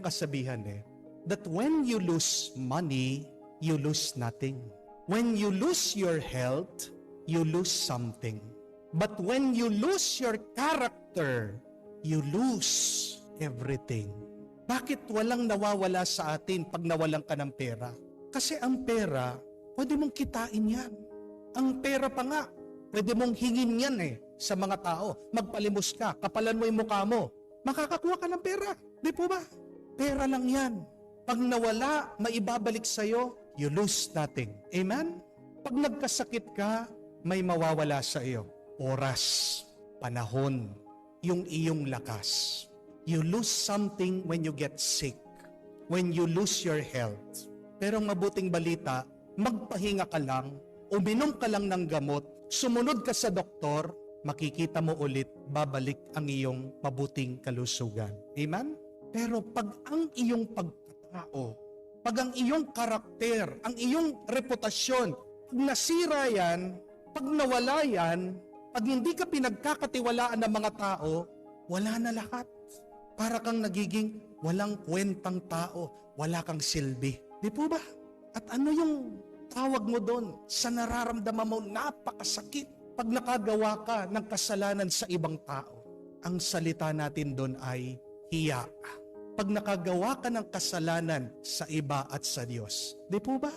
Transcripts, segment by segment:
yung kasabihan that when you lose money, you lose nothing. When you lose your health, you lose something. But when you lose your character, you lose everything. Bakit walang nawawala sa atin pag nawalan ka ng pera? Kasi ang pera, pwede mong kitain yan. Ang pera pa nga, pwede mong hingin yan sa mga tao. Magpalimos ka, kapalan mo yung mukha mo. Makakakuha ka ng pera. Di po ba? Pera lang yan. Pag nawala, maibabalik sa'yo, you lose nothing. Amen? Pag nagkasakit ka, may mawawala sa iyo. Oras, panahon, yung iyong lakas. You lose something when you get sick, when you lose your health. Pero ang mabuting balita, magpahinga ka lang, uminom ka lang ng gamot, sumunod ka sa doktor, makikita mo ulit, babalik ang iyong mabuting kalusugan. Amen? Pero pag ang iyong pagkatao, pag ang iyong karakter, ang iyong reputasyon, pag nasira yan, pag nawala yan, pag hindi ka pinagkakatiwalaan ng mga tao, wala na lahat. Para kang nagiging walang kwentang tao, wala kang silbi. Di po ba? At ano yung tawag mo doon sa nararamdaman mo napakasakit pag nakagawa ka ng kasalanan sa ibang tao? Ang salita natin doon ay hiya. Pag nakagawa ka ng kasalanan sa iba at sa Diyos, di po ba?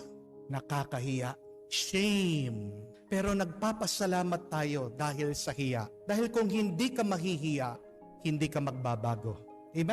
Nakakahiya. Shame. Pero nagpapasalamat tayo dahil sa hiya. Dahil kung hindi ka mahihiya, hindi ka magbabago. Amen?